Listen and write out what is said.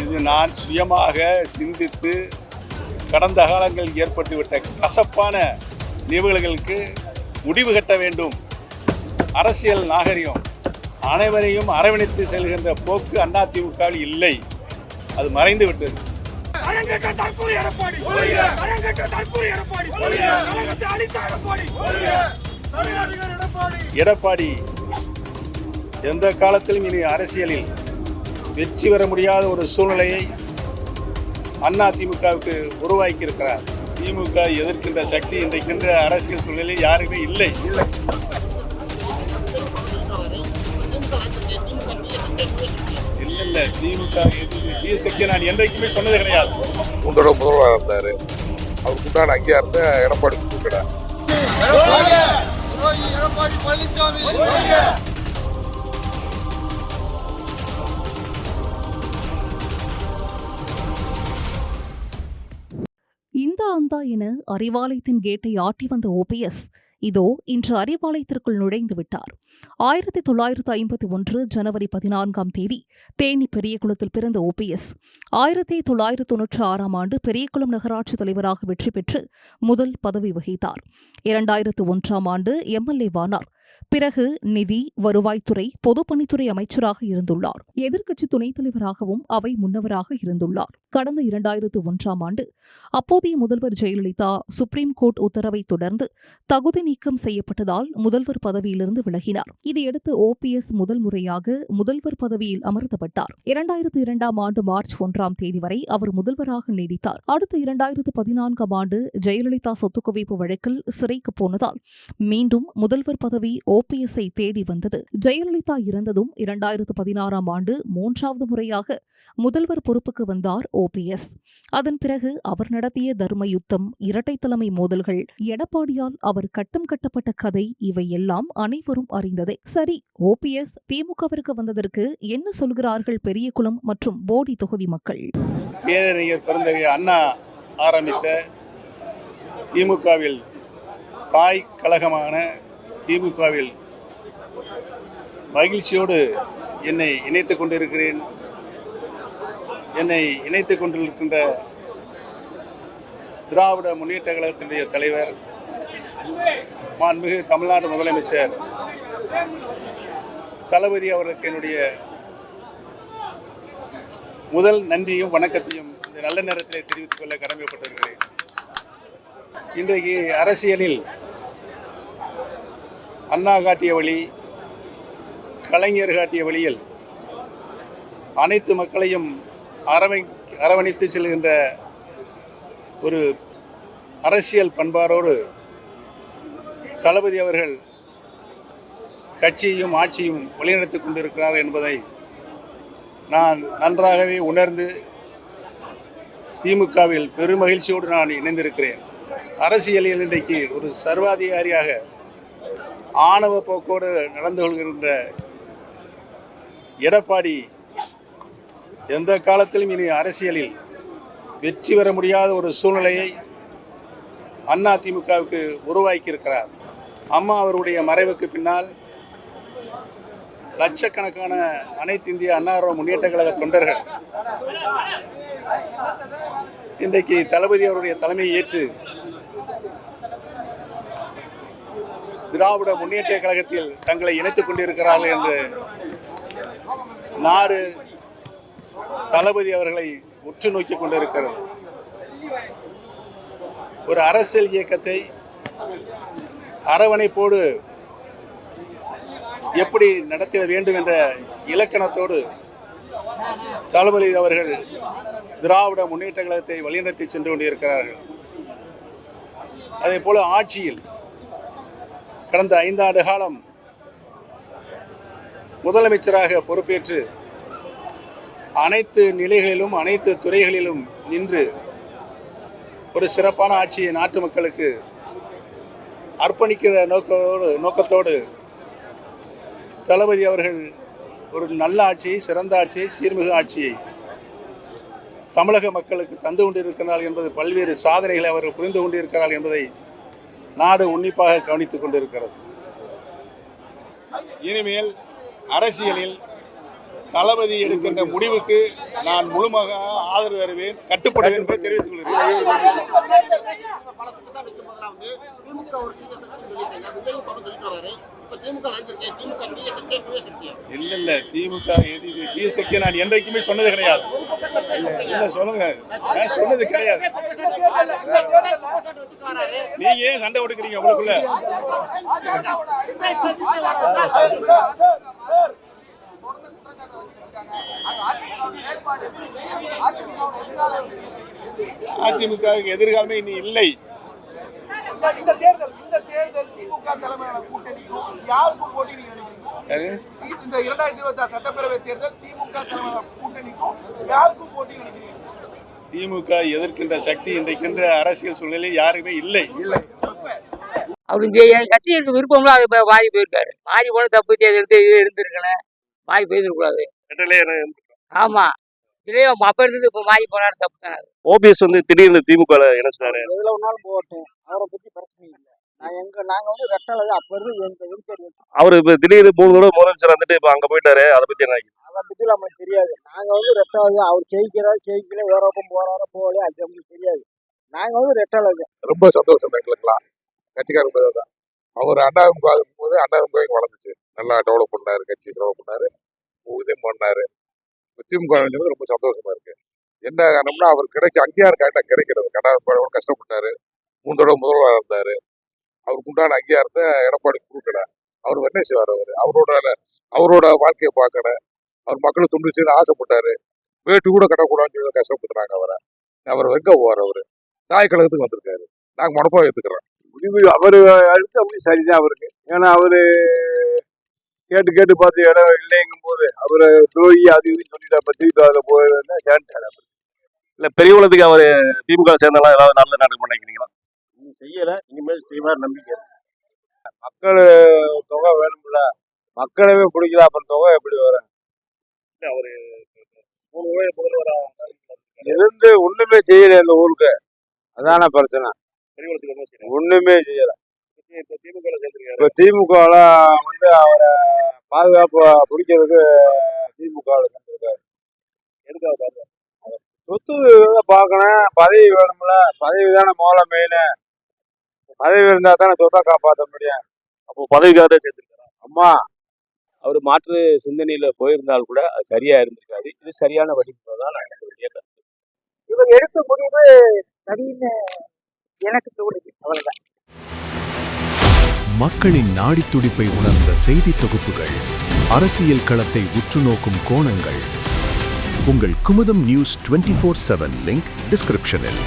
இது நான் சுயமாக சிந்தித்து கடந்த காலங்களில் ஏற்பட்டுவிட்ட கசப்பான நிகழ்வுகளுக்கு முடிவு கட்ட வேண்டும். அரசியல் நாகரிகம் அனைவரையும் அரவணைத்து செல்கின்ற போக்கு அதிமுகவில் இல்லை, அது மறைந்து விட்டது. எடப்பாடி எந்த காலத்திலும் இனி அரசியலில் வெற்றி பெற முடியாத ஒரு சூழ்நிலையை அதிமுகவுக்கு உருவாக்கி இருக்கிறார். திமுக எதிர்க்கின்ற சக்தி இன்றைக்கின்ற அரசியல் சூழ்நிலையில் யாருமே இல்லை. இல்ல திமுக சக்தி நான் என்றைக்குமே சொன்னது கிடையாது. உங்களோட முதல்வராக இருந்தாரு, அவருக்கு உண்டான அங்கீகாரத்தை எடப்பாடி கொடுக்கிறார். இந்த அந்தா என அறிவாலயத்தின் கேட்டை ஆட்டி வந்த ஓபிஎஸ் இதோ இன்று அறிவாலயத்திற்குள் நுழைந்து விட்டார். 1951 ஜனவரி 14ஆம் தேதி தேனி பெரியகுளத்தில் பிறந்த ஓபிஎஸ் 1996ஆம் ஆண்டு பெரியகுளம் நகராட்சி தலைவராக வெற்றி பெற்று முதல் பதவி வகித்தார். 2001ஆம் ஆண்டு எம்எல்ஏவானார். பிறகு நிதி, வருவாய்த்துறை, பொதுப்பணித்துறை அமைச்சராக இருந்துள்ளார். எதிர்க்கட்சி துணைத் தலைவராகவும் அவை முன்னவராக இருந்துள்ளார். கடந்த 2001ஆம் ஆண்டு அப்போதைய முதல்வர் ஜெயலலிதா சுப்ரீம் கோர்ட் உத்தரவை தொடர்ந்து தகுதி நீக்கம் செய்யப்பட்டதால் முதல்வர் பதவியிலிருந்து விலகினார். இதையடுத்து ஓபிஎஸ் முதல் முறையாக முதல்வர் பதவியில் அமர்த்தப்பட்டார். 2002ஆம் ஆண்டு மார்ச் 1ஆம் தேதி வரை அவர் முதல்வராக நீடித்தார். அடுத்த 2014ஆம் ஆண்டு ஜெயலலிதா சொத்து குவிப்பு வழக்கில் சிறைக்கு போனதால் மீண்டும் முதல்வர் பதவி ஓபிஎஸ்ஐ தேடி வந்தது. ஜெயலலிதா இறந்ததும் 2016ஆம் ஆண்டு 3வது முறையாக முதல்வர் பொறுப்புக்கு வந்தார் ஓபிஎஸ். அதன் பிறகு அவர் நடத்திய தர்ம யுத்தம், இரட்டை தலைமை மோதல்கள், எடப்பாடியால் அவர் கட்டம் கட்டப்பட்ட கதை, இவை எல்லாம் அனைவரும் அறிந்ததே. சரி, ஓபிஎஸ் திமுகவிற்கு வந்ததற்கு என்ன சொல்கிறார்கள் பெரியகுளம் மற்றும் போடி தொகுதி மக்கள்? பேரறிஞர் பெருந்தகை அண்ணா ஆரம்பித்த திமுகவில் தாய் கழகமான திமுகவில் மகிழ்ச்சியோடு என்னை இணைத்துக் கொண்டிருக்கிறேன். என்னை இணைத்துக் கொண்டிருக்கின்ற திராவிட முன்னேற்ற கழகத்தினுடைய தலைவர் மாண்புமிகு தமிழ்நாடு முதலமைச்சர் தளபதி அவர்களுக்கு என்னுடைய முதல் நன்றியும் வணக்கத்தையும் இந்த நல்ல நேரத்திலே தெரிவித்துக் கொள்ள கடமைப்பட்டிருக்கிறேன். இன்றைக்கு அரசியலில் அண்ணா காட்டிய வழி, கலைஞர் காட்டிய வழியில் அனைத்து மக்களையும் அரவணைத்து செல்கின்ற ஒரு அரசியல் பண்பாரோடு தளபதி அவர்கள் கட்சியையும் ஆட்சியும் வழிநடத்திக் கொண்டிருக்கிறார் என்பதை நான் நன்றாகவே உணர்ந்து திமுகவில் பெருமகிழ்ச்சியோடு நான் இணைந்திருக்கிறேன். அரசியலில் இன்றைக்கு ஒரு சர்வாதிகாரியாக ஆணவ போக்கோடு நடந்து கொள்கின்ற எடப்பாடி எந்த காலத்திலும் இனி அரசியலில் வெற்றி பெற முடியாத ஒரு சூழ்நிலையை அதிமுகவுக்கு உருவாக்கியிருக்கிறார். அம்மா அவருடைய மறைவுக்கு பின்னால் லட்சக்கணக்கான அனைத்து இந்திய அண்ணா முன்னேற்ற கழக தொண்டர்கள் இன்றைக்கு தளபதி அவருடைய தலைமையை ஏற்று திராவிட முன்னேற்ற கழகத்தில் தங்களை இணைத்துக் கொண்டிருக்கிறார்கள் என்று நாடு தளபதி அவர்களை உற்று நோக்கிக் கொண்டிருக்கிறது. ஒரு அரசியல் இயக்கத்தை அரவணைப்போடு எப்படி நடத்த வேண்டும் என்ற இலக்கணத்தோடு தளபதி அவர்கள் திராவிட முன்னேற்ற கழகத்தை வழிநடத்தி சென்று கொண்டிருக்கிறார்கள். அதே போல ஆட்சியில் கடந்த 5 ஆண்டு காலம் முதலமைச்சராக பொறுப்பேற்று அனைத்து நிலைகளிலும் அனைத்து துறைகளிலும் நின்று ஒரு சிறப்பான ஆட்சியை நாட்டு மக்களுக்கு அர்ப்பணிக்கிற நோக்கத்தோடு தளபதி அவர்கள் ஒரு நல்ல ஆட்சியை, சிறந்த ஆட்சியை, சீர்மிகு ஆட்சியை தமிழக மக்களுக்கு தந்து கொண்டிருக்கிறார்கள் என்பது, பல்வேறு சாதனைகளை அவர்கள் புரிந்து கொண்டிருக்கிறார்கள் என்பதை நாடு உன்னிப்பாக கவனித்துக் கொண்டிருக்கிறது. இனிமேல் அரசியலில் தளபதி எடுக்கின்ற முடிவுக்கு நான் முழுமையாக ஆதரவு தருவேன், கட்டுப்படுவேன் என்பதை தெரிவித்துக் கொள்கிறேன். பல குற்றச்சாட்டு வைக்கும்போதெல்லாம் வந்து திமுக ஒரு தீய சக்தின்னு சொல்லிட்டாங்க. விஜய் படம் சொல்லிட்டு வராரு. இப்ப திமுக நினைச்சிருக்கேன் திமுக தீய சக்தியா தூய சக்தியா? இல்ல திமுக தீய சக்தி நான் என்றைக்குமே சொன்னது கிடையாது. இல்ல சொல்லுங்க, நான் சொன்னது கிடையாது. நீங்க ஏன் சண்டை கொடுக்குறீங்க உங்களுக்குள்ள? அதிமுக எதிர்காலமே இனி இல்லை. இந்த தேர்தல் திமுக தலைமையிலான கூட்டணிக்கும் யாருக்கும் போட்டி நீங்க நினைக்கிறீங்க? இந்த 2026 சட்டப்பேரவை தேர்தல் திமுக தலைமையிலான கூட்டணிக்கும் யாருக்கும் போட்டி நினைக்கிறீங்க? திமுக எதிர்க்கின்ற சக்தி இன்றைக்கின்ற அரசியல் சூழ்நிலை யாருமே இல்லை. அவருக்கு கட்சி இருக்க விருப்பம்லாம் அது மாறி போயிருக்காரு. மாறி போன தப்பு எடுத்து இருந்திருக்கணும், மாறி போயிருக்கூடாது. ஆமா, இதுலயே அப்ப இருந்தது இப்ப மாறி போனாரு, தப்பு தானே. ஓபிஎஸ் வந்து திடீர்னு திமுக இணைச்சிட்டாரு. எதுல ஒன்னாலும் போகட்டும், அவரை பத்தி பிரச்சனை இல்லை. நாங்க வந்து ரெட்டலை அப்ப இருந்து அவரு இப்ப திடீர்னு 3 தடவை முதலமைச்சர் வந்துட்டு இப்ப அங்க போயிட்டாரு. அதை பத்தி என்ன? அதை பத்தி நமக்கு தெரியாது. நாங்க வந்து ரெட்டலை அவர் ஜெயிக்கல வேற பக்கம் போறாரோ போகல அது நமக்கு தெரியாது. நாங்க வந்து ரெட்டலை ரொம்ப சந்தோஷம் எங்களுக்குலாம். கட்சிக்காரங்க தான் அவர் அண்ணாதிமுக இருக்கும்போது அண்ணாதிமுக வளர்ந்துச்சு, நல்லா டெவலப் பண்ணாரு, கட்சி டெவலப் பண்ணாரு, உதயம் பண்ணாரு. திமுக ரொம்ப சந்தோஷமா இருக்கு. என்ன காரணம்னா அவர் கிடைச்ச அங்கீகாரம் கரெக்டாக கிடைக்கிறது. கர்நாடக கஷ்டப்பட்டாரு, 3 தடவை முதல்வராக இருந்தாரு. அவருக்கு உண்டான அங்கீகாரத்தை எடப்பாடி கொடுக்கல. அவர் என்ன செய்வார்? அவரோட வாழ்க்கையை பார்க்கணும். அவர் மக்களை துண்டு செய்து ஆசைப்பட்டாரு. வேட்டு கூட கட்டக்கூடாதுன்னு சொல்லி கஷ்டப்படுத்துறாங்க அவரை. அவர் எங்க போவார்? அவரு தாய் கழகத்துக்கு வந்திருக்காரு. நாங்கள் மனப்பாக எடுத்துக்கிறோம். முடிவு அவர் அடுத்த அப்படி சரிதான் அவருக்கு. ஏன்னா அவரு கேட்டு பார்த்து இடம் இல்லைங்கும் போது அவரை துரோகி அது இதுன்னு சொல்லிட்டு திருப்பி அதில் போயிருந்தா சேர்ந்துட்டாரு. இல்ல பெரியவளத்துக்கு அவரு திமுக சேர்ந்தாலும் ஏதாவது நல்ல நாடகம் பண்ணிக்கிறீங்களா? செய்யல, இனிமேல் செய்வார் நம்பிக்கை. மக்கள் தொகை வேணும்ல, மக்களவே பிடிக்கல, அப்புறம் தொகை எப்படி வரும்? அவரு 3 தடவை முதல்வரா இருந்து ஒண்ணுமே செய்யல இந்த ஊருக்கு. அதான பிரச்சனை. பெரியவளத்துக்கு ஒண்ணுமே செய்யல. இப்ப திமுக சேர்ந்துருக்காரு. இப்ப திமுக வந்து அவரை பாதுகாப்பு பிடிக்கிறதுக்கு திமுக செஞ்சிருக்காரு. எதுக்காக பாருங்க, சொத்து பார்க்கணும், பதவி வேணும்ல, பதவி தானே முதல்ல மெயின். பதவி இருந்தா தானே சொத்தை காப்பாற்ற முடியும். அப்போ பதவிக்காக தான் சேர்ந்துருக்காரு. அம்மா அவர் மாற்று சிந்தனையில போயிருந்தால் கூட அது சரியா இருந்திருக்காது. இது சரியான வழிமுறைதான் நான் என்னுடைய கருத்து. இவர் எடுத்த முடிவு சரின்னு எனக்கு தோணுது. அவ்வளவுதான். மக்களின் நாடித் துடிப்பை உணர்ந்த செய்தி தொகுப்புகள், அரசியல் களத்தை உற்று நோக்கும் கோணங்கள். உங்கள் குமுதம் நியூஸ் 24/7 லிங்க் டிஸ்கிரிப்ஷனில்.